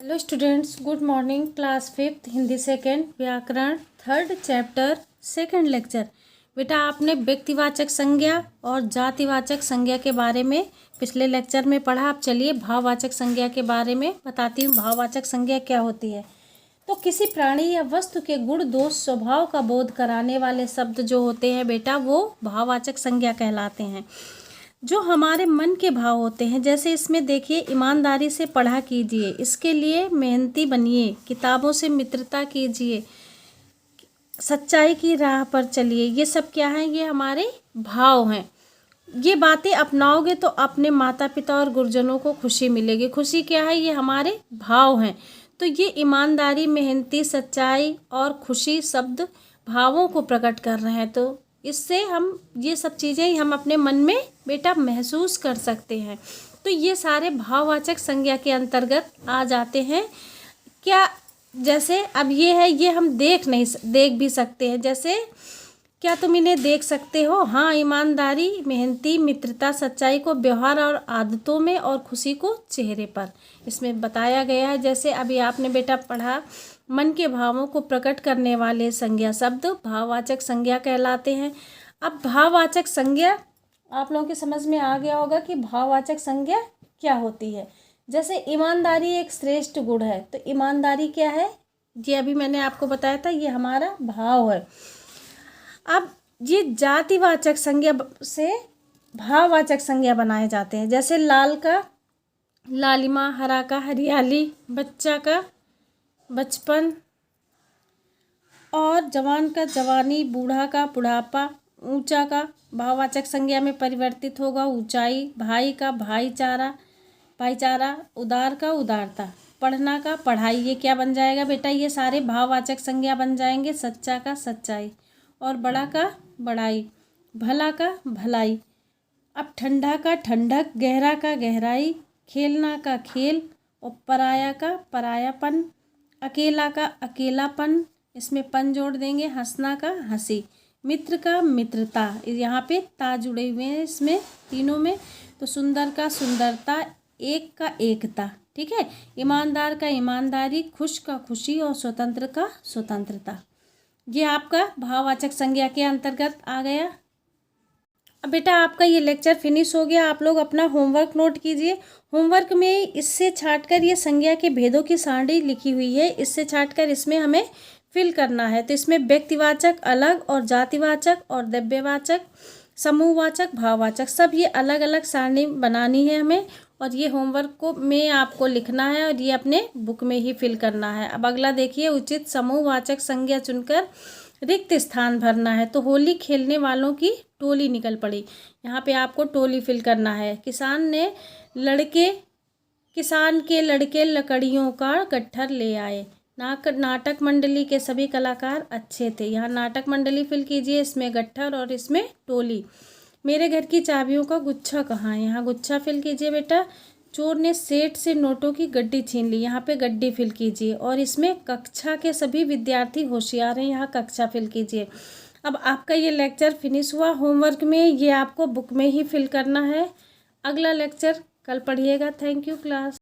Hello students, good morning. Class 5th Hindi second व्याकरण 3rd chapter 2nd lecture. बेटा आपने व्यक्तिवाचक संज्ञा और जातिवाचक संज्ञा के बारे में पिछले लेक्चर में पढ़ा। अब चलिए भाववाचक संज्ञा के बारे में बताती हूँ। भाववाचक संज्ञा क्या होती है? तो किसी प्राणी या वस्तु के गुण दोष स्वभाव का बोध कराने वाले शब्द जो होते हैं बेटा वो भाववाचक संज्ञा कहलाते हैं। जो हमारे मन के भाव होते हैं, जैसे इसमें देखिए, ईमानदारी से पढ़ा कीजिए, इसके लिए मेहनती बनिए, किताबों से मित्रता कीजिए, सच्चाई की राह पर चलिए। ये सब क्या है? ये हमारे भाव हैं। ये बातें अपनाओगे तो अपने माता पिता और गुरुजनों को खुशी मिलेगी। खुशी क्या है? ये हमारे भाव हैं। तो ये ईमानदारी, मेहनती, सच्चाई और खुशी शब्द भावों को प्रकट कर रहे हैं। तो इससे हम ये सब चीज़ें हम अपने मन में बेटा महसूस कर सकते हैं। तो ये सारे भाववाचक संज्ञा के अंतर्गत आ जाते हैं। क्या? जैसे अब ये है, ये हम देख भी सकते हैं। जैसे क्या तुम इन्हें देख सकते हो? हाँ, ईमानदारी, मेहनती, मित्रता, सच्चाई को व्यवहार और आदतों में और खुशी को चेहरे पर, इसमें बताया गया है। जैसे अभी आपने बेटा पढ़ा, मन के भावों को प्रकट करने वाले संज्ञा शब्द भाववाचक संज्ञा कहलाते हैं। अब भाववाचक संज्ञा आप लोगों की समझ में आ गया होगा कि भाववाचक संज्ञा क्या होती है। जैसे ईमानदारी एक श्रेष्ठ गुण है, तो ईमानदारी क्या है? ये अभी मैंने आपको बताया था, ये हमारा भाव है। अब ये जातिवाचक संज्ञा से भाववाचक संज्ञा बनाए जाते हैं। जैसे लाल का लालिमा, हरा का हरियाली, बच्चा का बचपन और जवान का जवानी, बूढ़ा का बुढ़ापा, ऊंचा का भाववाचक संज्ञा में परिवर्तित होगा ऊंचाई, भाई का भाईचारा, उदार का उदारता, पढ़ना का पढ़ाई। ये क्या बन जाएगा बेटा? ये सारे भाववाचक संज्ञा बन जाएंगे। सच्चा का सच्चाई और बड़ा का बड़ाई, भला का भलाई। अब ठंडा का ठंडक, गहरा का गहराई, खेलना का खेल और पराया का परायापन, अकेला का अकेलापन, इसमें पन जोड़ देंगे, हंसना का हंसी, मित्र का मित्रता, यहाँ पे ता जुड़े हुए हैं इसमें तीनों में। तो सुंदर का सुंदरता, एक का एकता, ठीक है। ईमानदार का ईमानदारी, खुश का खुशी और स्वतंत्र का स्वतंत्रता। ये आपका भाववाचक संज्ञा के अंतर्गत आ गया। अब बेटा आपका ये लेक्चर फिनिश हो गया। आप लोग अपना होमवर्क नोट कीजिए। होमवर्क में इससे छांटकर ये संज्ञा के भेदों की सारणी लिखी हुई है, इससे छांटकर इसमें हमें फिल करना है। तो इसमें व्यक्तिवाचक अलग और जातिवाचक और द्रव्यवाचक, समूहवाचक, भाववाचक, सब ये अलग अलग सारणी बनानी है हमें। और ये होमवर्क को में आपको लिखना है और ये अपने बुक में ही फिल करना है। अब अगला देखिए, उचित समूहवाचक संज्ञा चुनकर रिक्त स्थान भरना है। तो होली खेलने वालों की टोली निकल पड़ी, यहाँ पे आपको टोली फिल करना है। किसान के लड़के लकड़ियों का गट्ठर ले आए। नाटक मंडली के सभी कलाकार अच्छे थे, यहाँ नाटक मंडली फिल कीजिए, इसमें गट्ठर और इसमें टोली। मेरे घर की चाबियों का गुच्छा कहाँ है? यहाँ गुच्छा फिल कीजिए बेटा। चोर ने सेठ से नोटों की गड्डी छीन ली, यहाँ पे गड्डी फिल कीजिए। और इसमें कक्षा के सभी विद्यार्थी होशियार हैं, यहाँ कक्षा फिल कीजिए। अब आपका ये लेक्चर फिनिश हुआ। होमवर्क में ये आपको बुक में ही फिल करना है। अगला लेक्चर कल पढ़िएगा। Thank you class.